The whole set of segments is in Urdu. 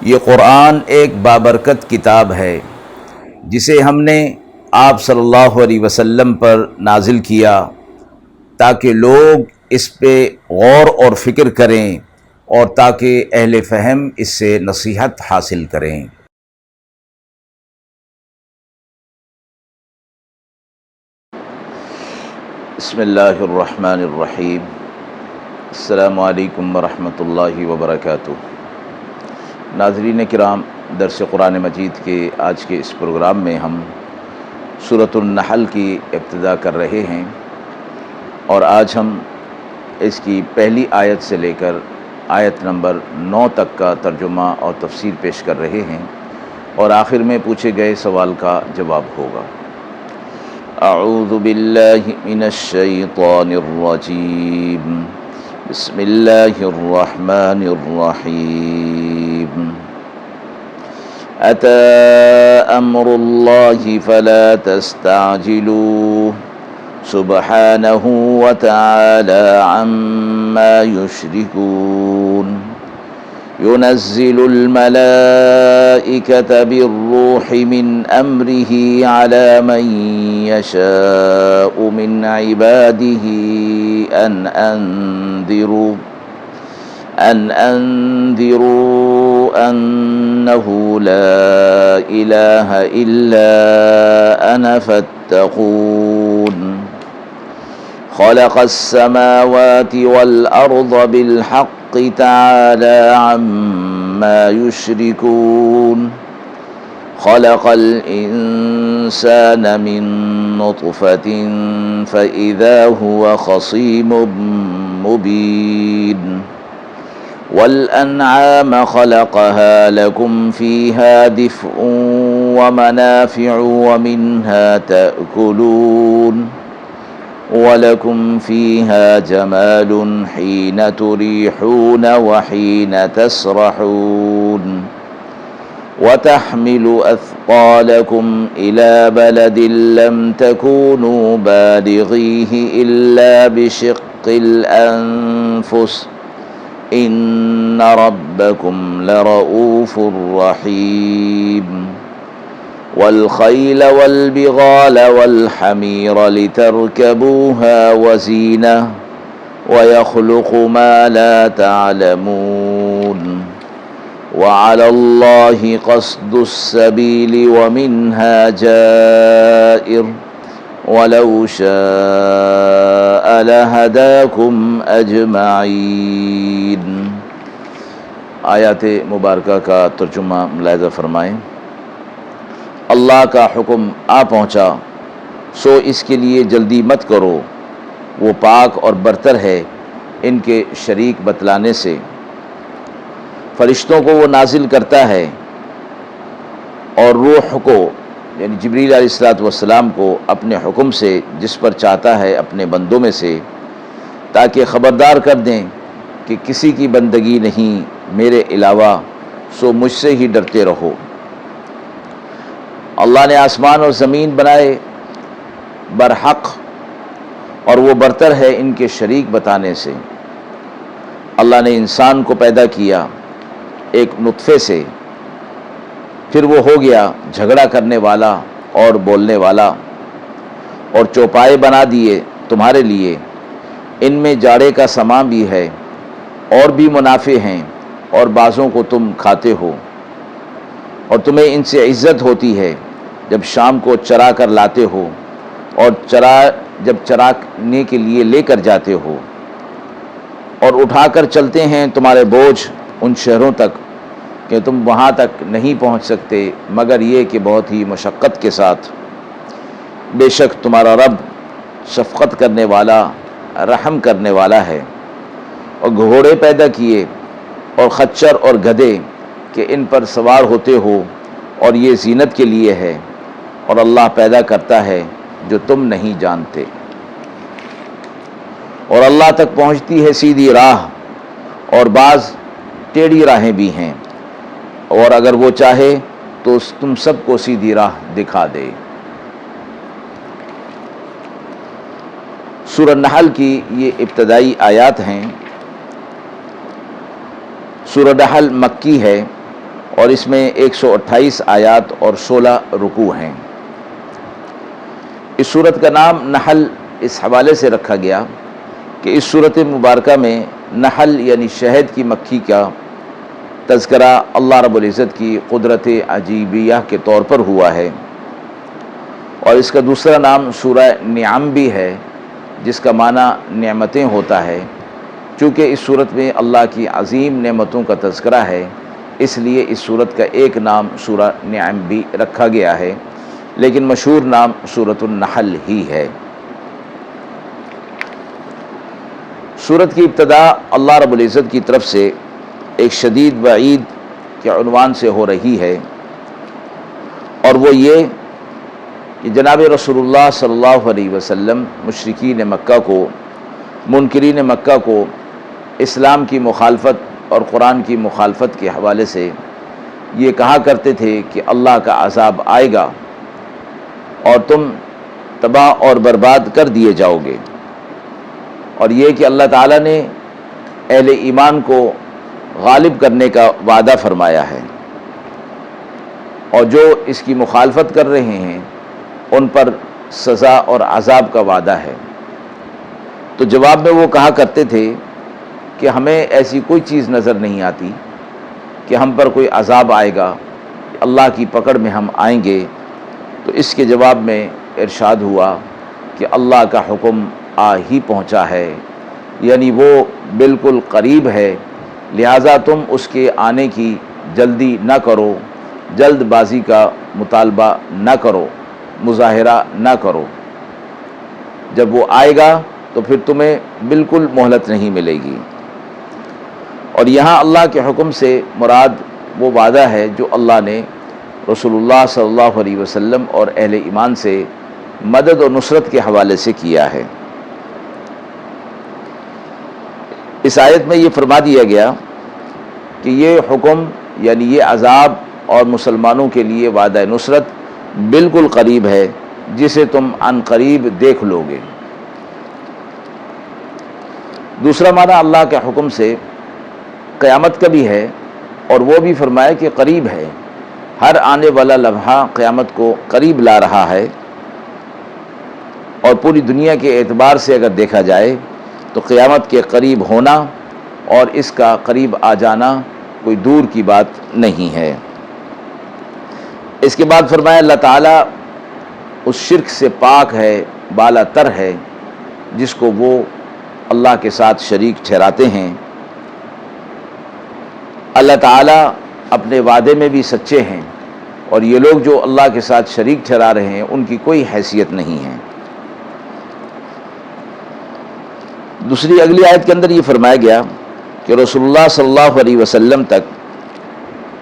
یہ قرآن ایک بابرکت کتاب ہے جسے ہم نے آپ صلی اللہ علیہ وسلم پر نازل کیا تاکہ لوگ اس پہ غور اور فکر کریں اور تاکہ اہل فہم اس سے نصیحت حاصل کریں۔ بسم اللہ الرحمن الرحیم۔ السلام علیکم ورحمۃ اللہ وبرکاتہ۔ ناظرین کرام، درس قرآن مجید کے آج کے اس پروگرام میں ہم سورۃ النحل کی ابتدا کر رہے ہیں، اور آج ہم اس کی پہلی آیت سے لے کر آیت نمبر 9 تک کا ترجمہ اور تفسیر پیش کر رہے ہیں، اور آخر میں پوچھے گئے سوال کا جواب ہوگا۔ اعوذ باللہ من الشیطان الرجیم، بسم اللہ الرحمن الرحیم۔ أتى أمر الله فلا تستعجلوه سبحانه وتعالى عما يشركون ينزل الملائكة بالروح من أمره على من يشاء من عباده أن أنذروا أنه لا إله إلا أنا فاتقون خلق السماوات والأرض بالحق تعالى عما يشركون خلق الإنسان من نطفة فإذا هو خصيم مبين والأنعام خلقها لكم فيها دفء ومنافع ومنها تأكلون ولكم فيها جمال حين تريحون وحين تسرحون وتحمل أثقالكم إلى بلد لم تكونوا بالغيه إلا بشق الأنفس إن ربكم لرؤوف رحيم والخيل والبغال والحمير لتركبوها وزينة ويخلق ما لا تعلمون وعلى الله قصد السبيل ومنها جائر وَلَوْ شَاءَ لَهَدَاكُمْ أَجْمَعِينَ۔ آیات مبارکہ کا ترجمہ ملاحظہ فرمائیں۔ اللہ کا حکم آ پہنچا سو اس کے لیے جلدی مت کرو، وہ پاک اور برتر ہے ان کے شریک بتلانے سے۔ فرشتوں کو وہ نازل کرتا ہے اور روح کو یعنی جبریل علیہ السلام کو اپنے حکم سے جس پر چاہتا ہے اپنے بندوں میں سے، تاکہ خبردار کر دیں کہ کسی کی بندگی نہیں میرے علاوہ، سو مجھ سے ہی ڈرتے رہو۔ اللہ نے آسمان اور زمین بنائے برحق، اور وہ برتر ہے ان کے شریک بتانے سے۔ اللہ نے انسان کو پیدا کیا ایک نطفے سے، پھر وہ ہو گیا جھگڑا کرنے والا اور بولنے والا، اور چوپائے بنا دیے تمہارے لیے، ان میں جاڑے کا سامان بھی ہے اور بھی منافع ہیں، اور بعضوں کو تم کھاتے ہو، اور تمہیں ان سے عزت ہوتی ہے جب شام کو چرا کر لاتے ہو، اور جب چرانے کے لیے لے کر جاتے ہو، اور اٹھا کر چلتے ہیں تمہارے بوجھ ان شہروں تک کہ تم وہاں تک نہیں پہنچ سکتے مگر یہ کہ بہت ہی مشقت کے ساتھ۔ بے شک تمہارا رب شفقت کرنے والا، رحم کرنے والا ہے۔ اور گھوڑے پیدا کیے اور خچر اور گدھے کہ ان پر سوار ہوتے ہو، اور یہ زینت کے لیے ہے، اور اللہ پیدا کرتا ہے جو تم نہیں جانتے۔ اور اللہ تک پہنچتی ہے سیدھی راہ، اور بعض ٹیڑھی راہیں بھی ہیں، اور اگر وہ چاہے تو تم سب کو سیدھی راہ دکھا دے۔ سورہ نحل کی یہ ابتدائی آیات ہیں۔ سورہ نحل مکی ہے اور اس میں 128 آیات اور 16 رکوع ہیں۔ اس صورت کا نام نحل اس حوالے سے رکھا گیا کہ اس صورت مبارکہ میں نحل یعنی شہد کی مکھی کا تذکرہ اللہ رب العزت کی قدرت عجیبیہ کے طور پر ہوا ہے، اور اس کا دوسرا نام سورہ نعم بھی ہے، جس کا معنی نعمتیں ہوتا ہے۔ چونکہ اس صورت میں اللہ کی عظیم نعمتوں کا تذکرہ ہے، اس لیے اس صورت کا ایک نام سورہ نعم بھی رکھا گیا ہے، لیکن مشہور نام سورۃ النحل ہی ہے۔ سورت کی ابتدا اللہ رب العزت کی طرف سے ایک شدید وعید کے عنوان سے ہو رہی ہے، اور وہ یہ کہ جناب رسول اللہ صلی اللہ علیہ وسلم مشرکین مکہ کو، منکرین مکہ کو اسلام کی مخالفت اور قرآن کی مخالفت کے حوالے سے یہ کہا کرتے تھے کہ اللہ کا عذاب آئے گا اور تم تباہ اور برباد کر دیے جاؤ گے، اور یہ کہ اللہ تعالیٰ نے اہل ایمان کو غالب کرنے کا وعدہ فرمایا ہے، اور جو اس کی مخالفت کر رہے ہیں ان پر سزا اور عذاب کا وعدہ ہے۔ تو جواب میں وہ کہا کرتے تھے کہ ہمیں ایسی کوئی چیز نظر نہیں آتی کہ ہم پر کوئی عذاب آئے گا، اللہ کی پکڑ میں ہم آئیں گے۔ تو اس کے جواب میں ارشاد ہوا کہ اللہ کا حکم آ ہی پہنچا ہے، یعنی وہ بالکل قریب ہے، لہٰذا تم اس کے آنے کی جلدی نہ کرو، جلد بازی کا مطالبہ نہ کرو، مظاہرہ نہ کرو۔ جب وہ آئے گا تو پھر تمہیں بالکل مہلت نہیں ملے گی۔ اور یہاں اللہ کے حکم سے مراد وہ وعدہ ہے جو اللہ نے رسول اللہ صلی اللہ علیہ وسلم اور اہل ایمان سے مدد و نصرت کے حوالے سے کیا ہے۔ اس آیت میں یہ فرما دیا گیا کہ یہ حکم یعنی یہ عذاب اور مسلمانوں کے لیے وعدہ نصرت بالکل قریب ہے، جسے تم عن قریب دیکھ لو گے۔ دوسرا معنی اللہ کے حکم سے قیامت کا بھی ہے، اور وہ بھی فرمایا کہ قریب ہے، ہر آنے والا لمحہ قیامت کو قریب لا رہا ہے، اور پوری دنیا کے اعتبار سے اگر دیکھا جائے تو قیامت کے قریب ہونا اور اس کا قریب آ جانا کوئی دور کی بات نہیں ہے۔ اس کے بعد فرمایا اللہ تعالیٰ اس شرک سے پاک ہے، بالا تر ہے، جس کو وہ اللہ کے ساتھ شریک ٹھہراتے ہیں۔ اللہ تعالیٰ اپنے وعدے میں بھی سچے ہیں، اور یہ لوگ جو اللہ کے ساتھ شریک ٹھہرا رہے ہیں ان کی کوئی حیثیت نہیں ہے۔ دوسری اگلی آیت کے اندر یہ فرمایا گیا کہ رسول اللہ صلی اللہ علیہ وسلم تک،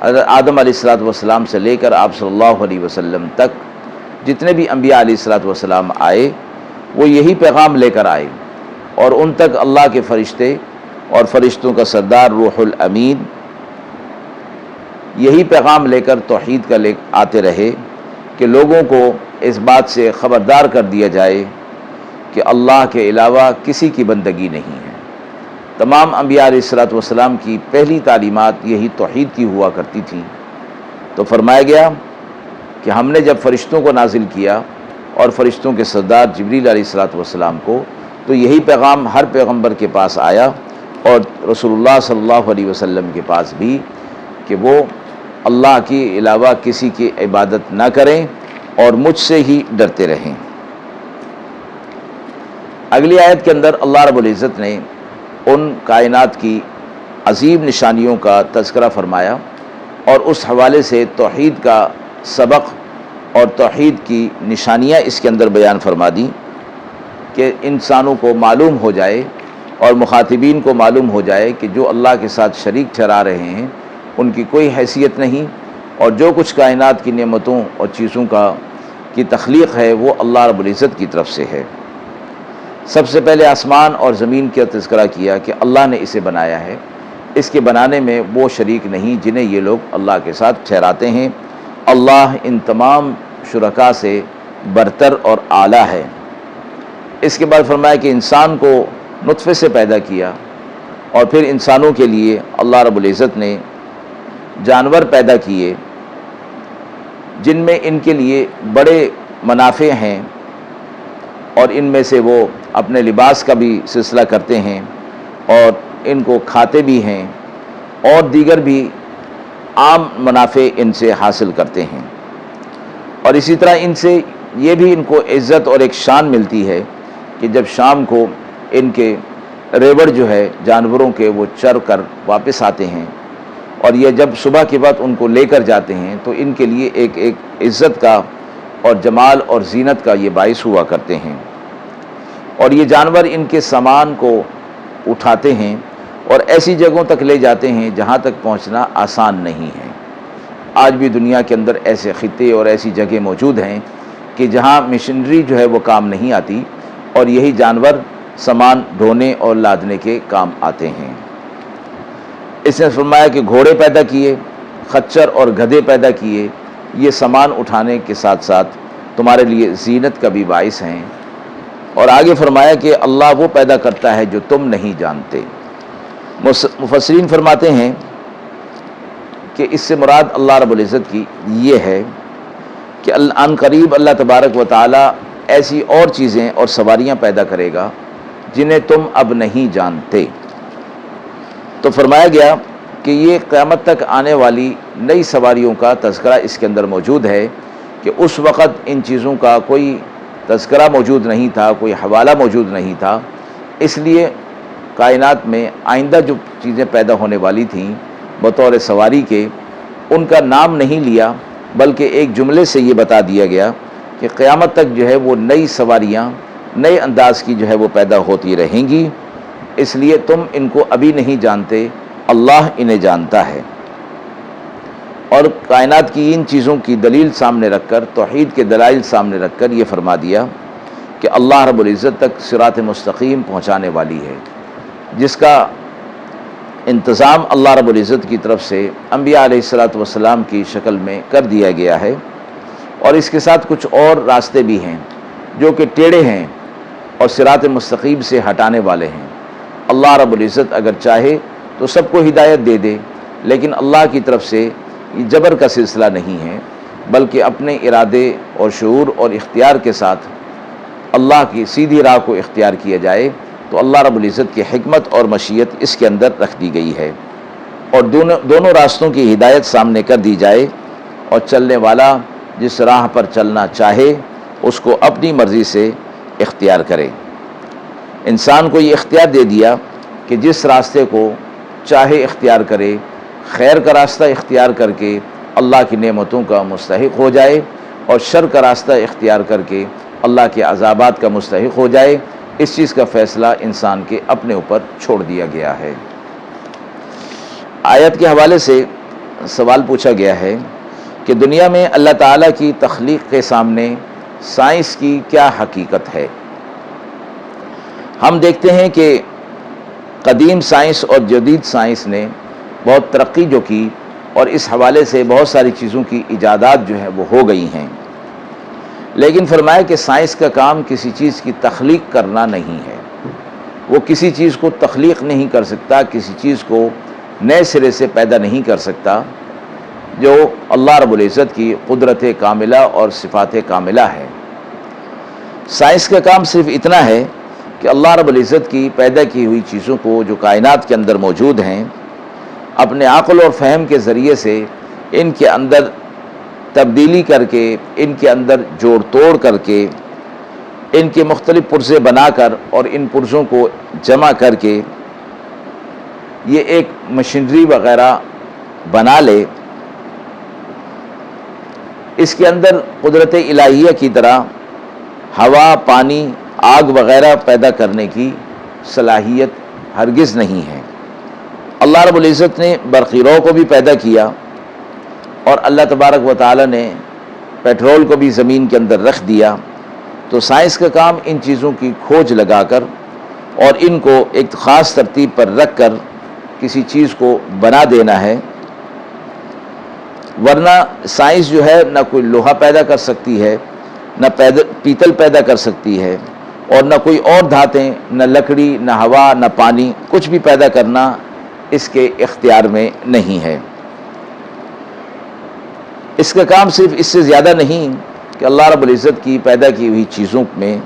حضرت آدم علیہ السلام سے لے کر آپ صلی اللہ علیہ وسلم تک جتنے بھی انبیاء علیہ السلام آئے وہ یہی پیغام لے کر آئے، اور ان تک اللہ کے فرشتے اور فرشتوں کا سردار روح الامین یہی پیغام لے کر توحید کا لے آتے رہے کہ لوگوں کو اس بات سے خبردار کر دیا جائے کہ اللہ کے علاوہ کسی کی بندگی نہیں ہے۔ تمام انبیاء علیہ السلام کی پہلی تعلیمات یہی توحید کی ہوا کرتی تھیں۔ تو فرمایا گیا کہ ہم نے جب فرشتوں کو نازل کیا اور فرشتوں کے سردار جبریل علیہ السلام کو، تو یہی پیغام ہر پیغمبر کے پاس آیا، اور رسول اللہ صلی اللہ علیہ وسلم کے پاس بھی، کہ وہ اللہ کے علاوہ کسی کی عبادت نہ کریں اور مجھ سے ہی ڈرتے رہیں۔ اگلی آیت کے اندر اللہ رب العزت نے ان کائنات کی عظیم نشانیوں کا تذکرہ فرمایا، اور اس حوالے سے توحید کا سبق اور توحید کی نشانیاں اس کے اندر بیان فرما دی کہ انسانوں کو معلوم ہو جائے اور مخاطبین کو معلوم ہو جائے کہ جو اللہ کے ساتھ شریک ٹھہرا رہے ہیں ان کی کوئی حیثیت نہیں، اور جو کچھ کائنات کی نعمتوں اور چیزوں کی تخلیق ہے وہ اللہ رب العزت کی طرف سے ہے۔ سب سے پہلے آسمان اور زمین کا تذکرہ کیا کہ اللہ نے اسے بنایا ہے، اس کے بنانے میں وہ شریک نہیں جنہیں یہ لوگ اللہ کے ساتھ ٹھہراتے ہیں۔ اللہ ان تمام شرکا سے برتر اور اعلیٰ ہے۔ اس کے بعد فرمایا کہ انسان کو نطفے سے پیدا کیا، اور پھر انسانوں کے لیے اللہ رب العزت نے جانور پیدا کیے جن میں ان کے لیے بڑے منافع ہیں، اور ان میں سے وہ اپنے لباس کا بھی سلسلہ کرتے ہیں اور ان کو کھاتے بھی ہیں، اور دیگر بھی عام منافع ان سے حاصل کرتے ہیں۔ اور اسی طرح ان سے یہ بھی ان کو عزت اور ایک شان ملتی ہے کہ جب شام کو ان کے ریوڑ جو ہے جانوروں کے وہ چر کر واپس آتے ہیں، اور یہ جب صبح کے وقت ان کو لے کر جاتے ہیں تو ان کے لیے ایک عزت کا اور جمال اور زینت کا یہ باعث ہوا کرتے ہیں۔ اور یہ جانور ان کے سامان کو اٹھاتے ہیں اور ایسی جگہوں تک لے جاتے ہیں جہاں تک پہنچنا آسان نہیں ہے۔ آج بھی دنیا کے اندر ایسے خطے اور ایسی جگہ موجود ہیں کہ جہاں مشینری جو ہے وہ کام نہیں آتی، اور یہی جانور سامان ڈھونے اور لادنے کے کام آتے ہیں۔ اس نے فرمایا کہ گھوڑے پیدا کیے، خچر اور گدھے پیدا کیے، یہ سامان اٹھانے کے ساتھ ساتھ تمہارے لیے زینت کا بھی باعث ہیں۔ اور آگے فرمایا کہ اللہ وہ پیدا کرتا ہے جو تم نہیں جانتے۔ مفسرین فرماتے ہیں کہ اس سے مراد اللہ رب العزت کی یہ ہے کہ عن قریب اللہ تبارک و تعالی ایسی اور چیزیں اور سواریاں پیدا کرے گا جنہیں تم اب نہیں جانتے۔ تو فرمایا گیا کہ یہ قیامت تک آنے والی نئی سواریوں کا تذکرہ اس کے اندر موجود ہے کہ اس وقت ان چیزوں کا کوئی تذکرہ موجود نہیں تھا، کوئی حوالہ موجود نہیں تھا، اس لیے کائنات میں آئندہ جو چیزیں پیدا ہونے والی تھیں بطور سواری کے، ان کا نام نہیں لیا، بلکہ ایک جملے سے یہ بتا دیا گیا کہ قیامت تک جو ہے وہ نئی سواریاں نئے انداز کی جو ہے وہ پیدا ہوتی رہیں گی، اس لیے تم ان کو ابھی نہیں جانتے، اللہ انہیں جانتا ہے۔ اور کائنات کی ان چیزوں کی دلیل سامنے رکھ کر، توحید کے دلائل سامنے رکھ کر یہ فرما دیا کہ اللہ رب العزت تک صراط مستقیم پہنچانے والی ہے، جس کا انتظام اللہ رب العزت کی طرف سے انبیاء علیہ الصلاۃ والسلام کی شکل میں کر دیا گیا ہے۔ اور اس کے ساتھ کچھ اور راستے بھی ہیں جو کہ ٹیڑھے ہیں اور صراط مستقیم سے ہٹانے والے ہیں۔ اللہ رب العزت اگر چاہے تو سب کو ہدایت دے دے، لیکن اللہ کی طرف سے یہ جبر کا سلسلہ نہیں ہے، بلکہ اپنے ارادے اور شعور اور اختیار کے ساتھ اللہ کی سیدھی راہ کو اختیار کیا جائے تو اللہ رب العزت کی حکمت اور مشیت اس کے اندر رکھ دی گئی ہے، اور دونوں راستوں کی ہدایت سامنے کر دی جائے، اور چلنے والا جس راہ پر چلنا چاہے اس کو اپنی مرضی سے اختیار کرے۔ انسان کو یہ اختیار دے دیا کہ جس راستے کو چاہے اختیار کرے، خیر کا راستہ اختیار کر کے اللہ کی نعمتوں کا مستحق ہو جائے، اور شر کا راستہ اختیار کر کے اللہ کے عذابات کا مستحق ہو جائے۔ اس چیز کا فیصلہ انسان کے اپنے اوپر چھوڑ دیا گیا ہے۔ آیت کے حوالے سے سوال پوچھا گیا ہے کہ دنیا میں اللہ تعالیٰ کی تخلیق کے سامنے سائنس کی کیا حقیقت ہے؟ ہم دیکھتے ہیں کہ قدیم سائنس اور جدید سائنس نے بہت ترقی جو کی، اور اس حوالے سے بہت ساری چیزوں کی ایجادات جو ہے وہ ہو گئی ہیں، لیکن فرمایا کہ سائنس کا کام کسی چیز کی تخلیق کرنا نہیں ہے۔ وہ کسی چیز کو تخلیق نہیں کر سکتا، کسی چیز کو نئے سرے سے پیدا نہیں کر سکتا، جو اللہ رب العزت کی قدرت کاملہ اور صفات کاملہ ہے۔ سائنس کا کام صرف اتنا ہے کہ اللہ رب العزت کی پیدا کی ہوئی چیزوں کو جو کائنات کے اندر موجود ہیں، اپنے عقل اور فہم کے ذریعے سے ان کے اندر تبدیلی کر کے، ان کے اندر جوڑ توڑ کر کے، ان کے مختلف پرزے بنا کر اور ان پرزوں کو جمع کر کے یہ ایک مشینری وغیرہ بنا لے۔ اس کے اندر قدرت الہیہ کی طرح ہوا، پانی، آگ وغیرہ پیدا کرنے کی صلاحیت ہرگز نہیں ہے۔ اللہ رب العزت نے برقی رو کو بھی پیدا کیا، اور اللہ تبارک و تعالی نے پیٹرول کو بھی زمین کے اندر رکھ دیا۔ تو سائنس کا کام ان چیزوں کی کھوج لگا کر اور ان کو ایک خاص ترتیب پر رکھ کر کسی چیز کو بنا دینا ہے، ورنہ سائنس جو ہے نہ کوئی لوہا پیدا کر سکتی ہے، نہ پیتل پیدا کر سکتی ہے، اور نہ کوئی اور دھاتیں، نہ لکڑی، نہ ہوا، نہ پانی، کچھ بھی پیدا کرنا اس کے اختیار میں نہیں ہے۔ اس کا کام صرف اس سے زیادہ نہیں کہ اللہ رب العزت کی پیدا کی ہوئی چیزوں میں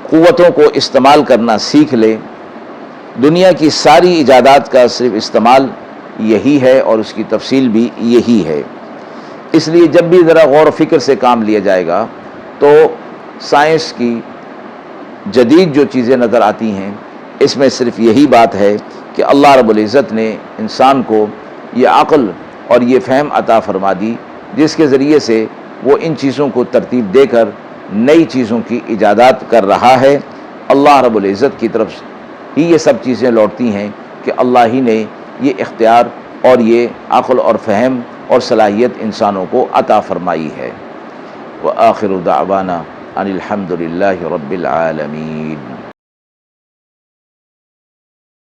قوتوں کو استعمال کرنا سیکھ لے. دنیا کی ساری ایجادات کا صرف استعمال یہی ہے اور اس کی تفصیل بھی یہی ہے. اس لیے جب بھی ذرا غور و فکر سے کام لیا جائے گا تو سائنس کی جدید جو چیزیں نظر آتی ہیں اس میں صرف یہی بات ہے کہ اللہ رب العزت نے انسان کو یہ عقل اور یہ فہم عطا فرما دی جس کے ذریعے سے وہ ان چیزوں کو ترتیب دے کر نئی چیزوں کی ایجادات کر رہا ہے. اللہ رب العزت کی طرف ہی یہ سب چیزیں لوٹتی ہیں کہ اللہ ہی نے یہ اختیار اور یہ عقل اور فہم اور صلاحیت انسانوں کو عطا فرمائی ہے. وآخر دعوانا ان الحمد للہ رب العالمین.